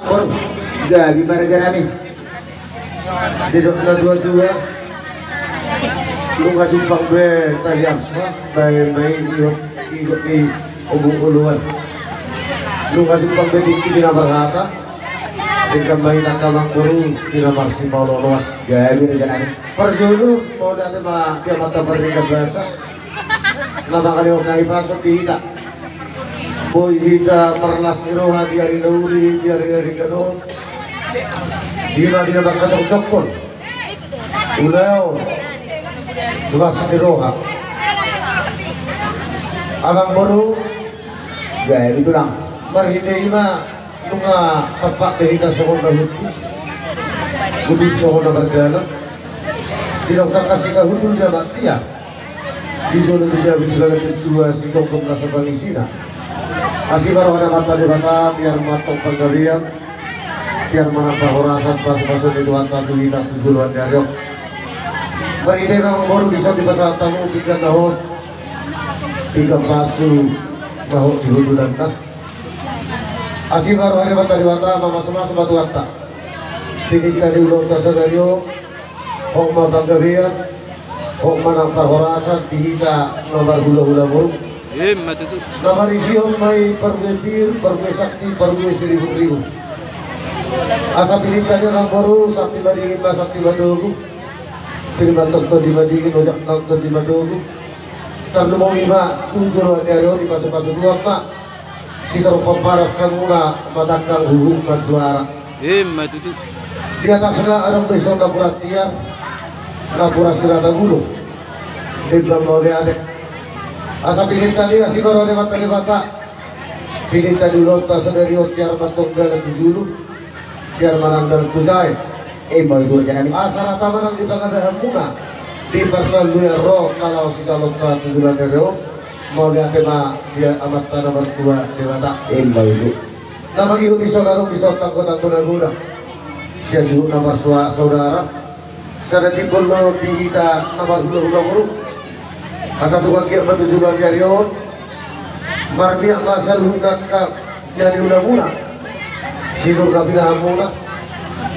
Or gabi para dyan namin. Dito na dua-dua. Nung kajumpang be taliyaksa dahil may igot ni ubong-uluan. Nung kajumpang be di binabarhata. Dengan mainan kamang guru dinamar si Mauloloan. Gabi na dyan namin. Parjolo, mau dati dia mata berdeka bahasa. Nama kaliwag na ipasok dihita. Boy hita perlas iroha diari nauri diari kanon. Dina bakatong jokpon. Ulaw. Tulas iroha. Abang baru. Gaya itu lang. Marhide ima nunga tapak dehita sokong kahutu. Gudul sokong na berdana. Tidak kasih kahutu dia mati ya. Di zona dia bisa kedua si kongkong nasa pangisina. Asih baru ada mata di mata biar matang penggalian biar menambah horasan pas-pasan di tuan tatu hina tujuan diadok. Bagi dia memang baru bisa di pasar tamu 3 tahun 3 pasu tahu di hudulan tak. Asih baru ada mata di mata mama-sama batu atta. Tinggal di ulang tasadario hok penggalian hok menambah horasan di hina nomor hula-hula baru. Nomor isian may pergepir, pergesakti, perge 1000. Asa pilitannya ng baru, sakti badingin ba, sakti badugo. Firman tokto di badingin, ojak tokto di badugo. Tarno mo iba, tujuan niya di paso-paso 2 pa. Sikaro pamparat ka muna, madakang huhug magjuara. Di atas na arang besong napuratian, napura sirata gulo. Ibang mau diadek. Asa pinita dia si karo de mata de bata. Pinita dulu ta sadario tiar matong dalam tujulu. Tiar manang dalam tujai. Mau itu jangan asa rata manang di bangga hamuna. Di pasal dia roh kalau si kalau ta tujulan dero. Mau lihat tema dia amat tanah bertua de bata. Mau itu. Nah bagi di saudara bisa takut-takut guna. Sia juga nama saudara. Sada timbul di kita nama hulu-hulu. Asa tukang kiak batu juga jarion marbiak masal hunak ka jadi ulah-ulah sinur kapila hamuna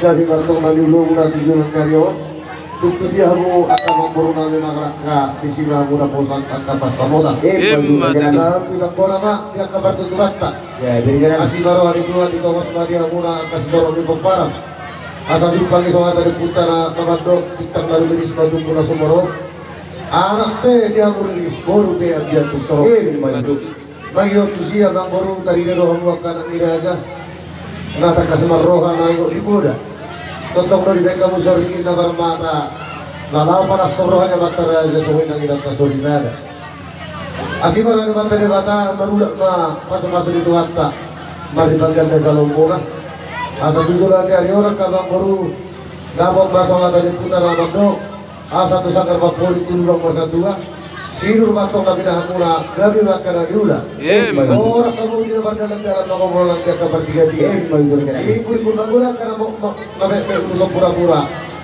dari bantong nalulu muna tujuan jarion tutu dia hamu akan memburuna memang raka di sini hamuna posan angka pas samoda karena tidak kora mak dia kabar tuturatta asih baru hari tua di Thomas Madi hamuna angka sidorong di pemparan asa jumpangi soal dari putara kabadok kitang lalu di sebatu pula sumoro anak teh dia rilis baru dia tutor bagi waktu siang bang baru tadi dia roh buat anak iraja nata kasemar roha naik di boda tonton dari mereka musari kita bermata lalau panas sorohnya mata raja soalnya nang idat kasori nada asih mana mata di mata marulak ma masuk di tuata mari bagian dari lombongan asa tujuh lagi hari orang kabang baru nabok masuk ada di putar abang dok asa tu sakar bapoli tulung masa tua sinur batong nabi dah mula gabi makan diula orang semua dia berjalan jalan mengobrol dia kabar tiga ibu bangunan karena mau nabi usah pura-pura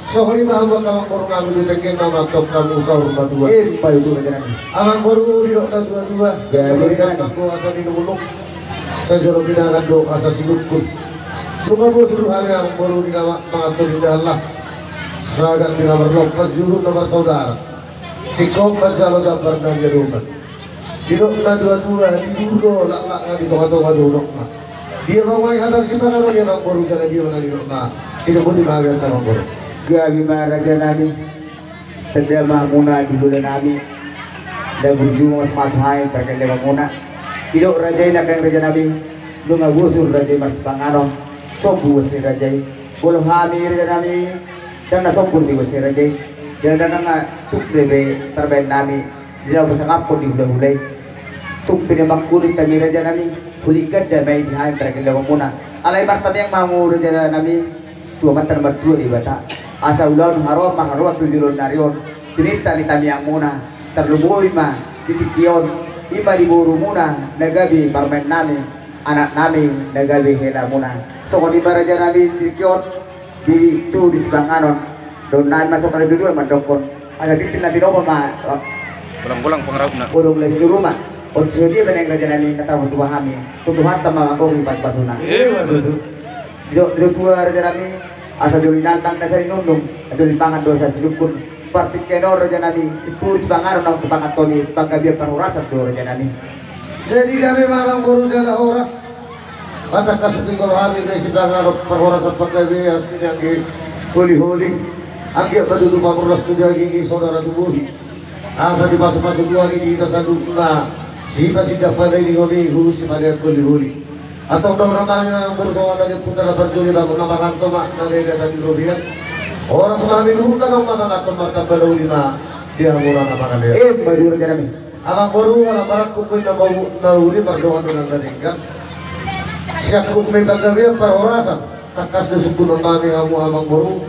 sohri mah buat kawan baru nabi itu tengeng nama top kamu sahur batua itu aja abang baru di dokter dua jadi kan aku asa di numuluk sejauh pinangan do asa silukun rumah bos suruh hari abang baru di kamar mengatur di dalam seragam di nomor lompat julu nomor saudara si kompat jalo jabar dan jaruman duduk na dua-dua di dulu lak-lak di tengah-tengah duduk dia mau main hadar si mana dia bang baru jadi dia mana duduk tidak boleh bahagia sama baru gabi raja nabi tenda mahmuna di bulan nabi dan berjuang mas hai terkait dengan muna tidak raja ini akan raja nabi lu ngabusur raja mas panganom sobu wasni raja bolo hamir raja nabi dan nasombun di Gusti Raja dan nga tuk debe terbaik nami dia bisa ngapun di hula-hulay tuk pinamakulit kami Raja nami huligan damai di haim terkendala muna alay martabi yang mamu Raja nami tua matar bertua di bata asa ulan harom maharuan tujulun narion tinita ni tami yang muna terlumuy ma titikion ima di buru muna nagabi parmen nami anak nami nagabi hela muna so kung di ba Raja nami titikion di itu di sebelah kanan don naik masuk ke dulu mendokon ada di tina di rumah mah pulang-pulang pengaruh nak urung les di rumah dia beneng raja nami kata tua kami tutuhan tamang aku pas pasuna Dilo tua raja nami asa joli nantang dasari nundung joli pangan dosa silukun partikenor raja nami situris bangaron ng pangantoni paggabiag parurasan do raja nami. Jadi kami mamang guru jala oras. Mata kasupin ko kami na si bangaron paroras at paggabiag sinang huli-huli. Ang kaya padudu pamuras ko dyan saudara tubuhi. Asa di pasok-pasok doon dito sa na sipa sidak pada ini huli si pada huli-huli. Atau orang kami yang bersama tadi putar berjuli bangun nama kantor mak nanti datang di Rubian. Orang semami dulu kan orang kantor marta baru lima dia murah nama kan dia. Baju raja nami. Abang baru orang barat kukuin nama nauli berdoa dengan tadi kan. Siap kukuin kagak perorasan. Takas desuku nonami kamu abang baru.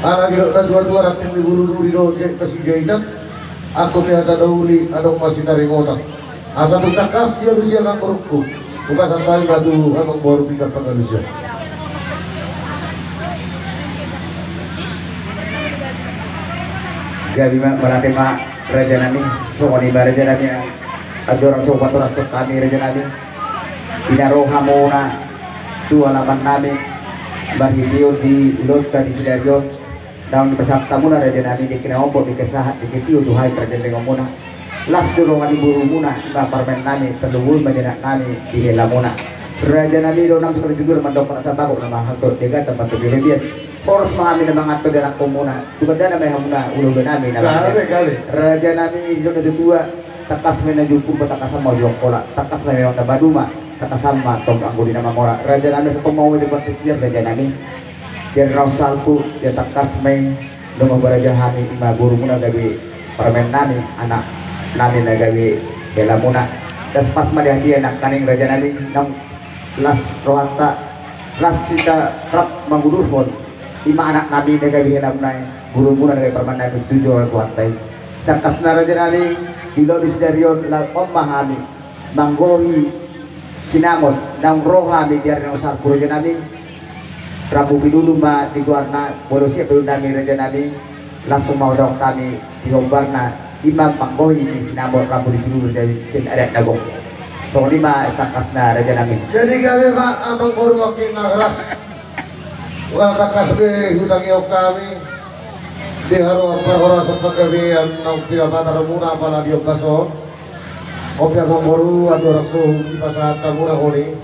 Anak dia dua-dua rakyat di buru di dojek kasih jahitan. Aku tiada dauli adong masih tarik otak. Asal tu takas dia berusia abang baruku. Bukan sampai batu abang baru pindah pengalusan. Gabi malate ma raja nami sokoni ba raja nami adorang sobat orang sok kami raja nami inaroha muna dua laman nami bahitio di lota di sidario daun pesat tamuna raja nami di kena ompok di kesahat di ketio tuhai raja dengan muna las dulu ngadi buru muna iba parmen nami terluhur majenak nami di hela muna raja nami do nam sekali tidur mandok pada sabako nama hantor dega tempat tu bilebian poros mahami na mga ato dalang komuna tugada na may hamuna ulo nami na raja nami do na tua takas may na jupo takas mo yung kola takas na yung nabaduma takas sama tong angguli na mamora raja nami sa tumawi di patikir raja nami yan rausalku ya takas may lumabara jahami ima guru muna gabi parmen nami anak nami na gabi bela muna das pas madihakian nak kaning raja nami nang las rohanta las sita rap mangudurhon lima anak nabi na gabi hinam na guru muna na perman na tujuh orang kuantai takas na raja nami bilo di sidarion la omahami manggohi sinamon nang rohami diar nang usar raja nami Prabu Bidulu ma di guarna bolosi belum nami raja nami langsung mau dok kami di gombarna imam manggohi ni sinamon Prabu Bidulu dari sin adat nagong so lima takas na raja nami. Jadi kami pak abang baru wakil nagras. Wala takas be hutang iyo kami di haro perhora sa paggabihan ng pinapatara muna pala diyo kaso opya abang baru at orakso ipasahat ka muna ko ni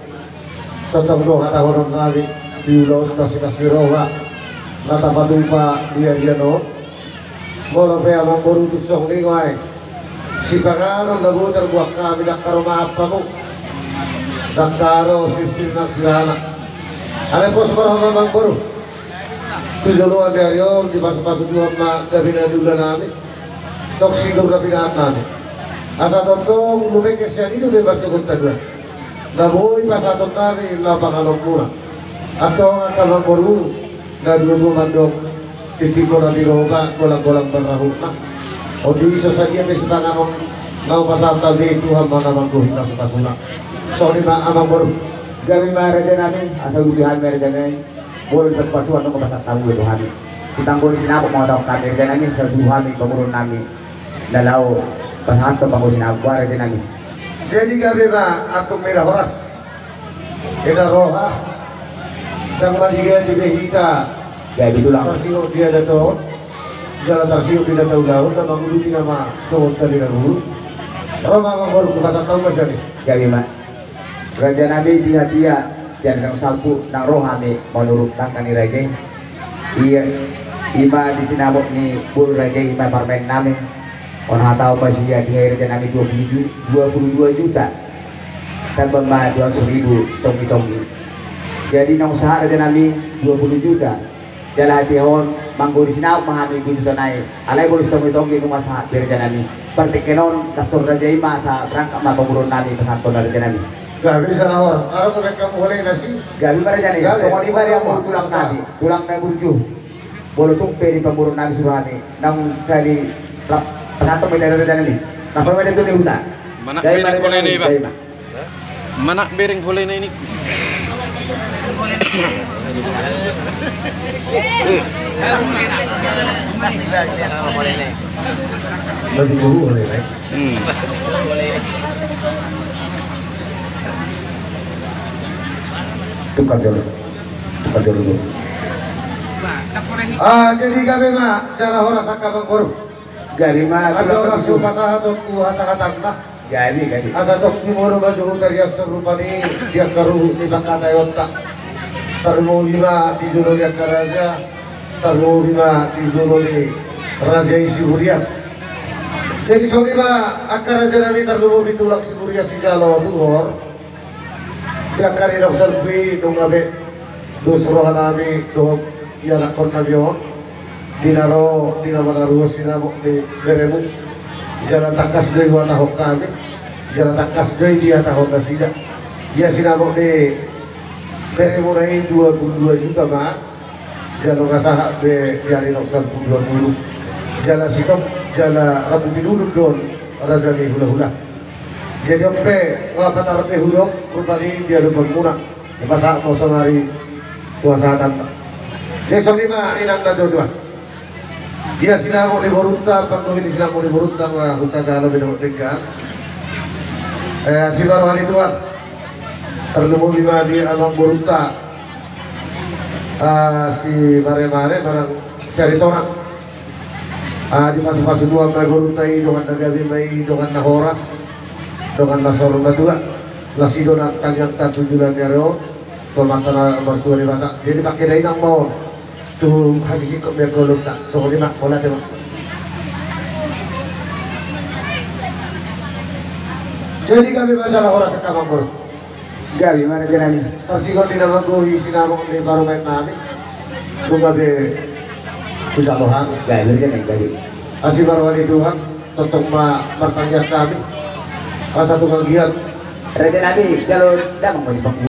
tatang do hatahonon namin di ulot na sinasirowa natapatupa diya no moro pe abang baru tuksong lingway si pangaron nabutar buwak kami nakarumaap pa mo nakaro sisil ng silana. Alam po sa parang abang baru tujuluan dari yon di pasok-pasok Tuhan na gabi na dula namin toksigo na pinahat namin asa tontong lumikis yan ito may bagsagod tagwa nabuhay pasatot namin lapangalong muna at ito ang abang baru na dulumandok titiko na biroba kulang-kulang barahok na o di isa sa diyan may sipanganong naupasata di Tuhan manamang kuhita sa kasuna so di ba abang baru Gabi ma raja nami asal lubihan ma raja nami boleh pas-pasuan ng mapasak tamu itu kami kitang boleh sinabok mga daw kami raja nami sa suhami pamurun nami lalaw pasahan to pangu sinabok raja nami. Jadi gabi ba ako may horas ina roha nang maligyan di behita Gabi itu lang tersiyo dia dato jalan tersiyo dia dato daun na manguluti na ma-suot ka din ang hulu Roma mangulu kumasak tahu masya ni Gabi ma raja nami dia jangan salpu nang rohami menurut kani raja iya ima di sinabok ni bulu raja ima parmen nami orang tahu masih ya dia raja nami 22 juta dan bema 200.000 stongi jadi nang usaha raja nami 20 juta jalan hati hon manggo di sinabok mahami juta naik alai boleh stongi rumah sahat di raja nami partikenon kasur raja ima sa berangkat ma pemurun nami pesanton raja nami. gabi sa nawar araw mereka mulai nasi Gabi para jani, so di ba mo tulang nabi, tulang na burju. Bolo tumpe di pamurun nabi suruhani, nang sali satu meter dari jani. Nasol meter itu ni huta. Mana bering hulay na iba? Mana bering hulay na ini? Lagi buru boleh baik Tukar dulu. Betul. Jadi kami mah cara horas akabang korup. Gari mah Ada orang supasa atau kuasa hatanda. gari. Asa tok timoro baju dari serupa ni dia karu di bakata yota. Termo lima di jono dia karaja, termo lima di jono di raja isi burian. Jadi sorry mah akar raja nani terlalu bitulak si buria si jalo tuhor. Dia kari dok selfie dong abe dosro hanami dong ya lakon nabio. Dinaro dinamanaruo sinamo di beremu. Jalan takas dari wana hokami, jalan takas dari dia tahun nasida. Dia sinamo di beremurai 22 juta mah. Jalan ngasah be dari noksan 20. Jalan sikap jalan rabu pinuduk don raja di hula-hula. Jadi oke ngapa tarpe hudok rupani dia lupa muna. Masa mau sonari kuasa tanpa. Jadi soalnya inang na dua. Dia sinamo di Borunta, pangkuhin sinamo di Borunta mga hunta sa alamin ng tingkat. Si Barwani tuan, terlalu lima di amang Borunta. Si Mare-Mare barang seri torang. Di masa-masa tuan na Borunta dengan nagabi may dengan na horas, dengan na sorong na tuan. Lasido na kanyang tatujulan niya ro, tumata na martua ni bata. Jadi pakai dahin ang mau. Tu hasil kau biar kau lupa, soalnya nak bola tu. Jadi kami baca orang sekarang baru. Gari mana jalan ini? Tersikot di nama gue sinamong di baru main nami. Bunga be pusat lohan. Gari gari. Asih baru hari Tuhan, tetap bertanya kami. Rasa tukang giat. Raja Nabi kalau dah mau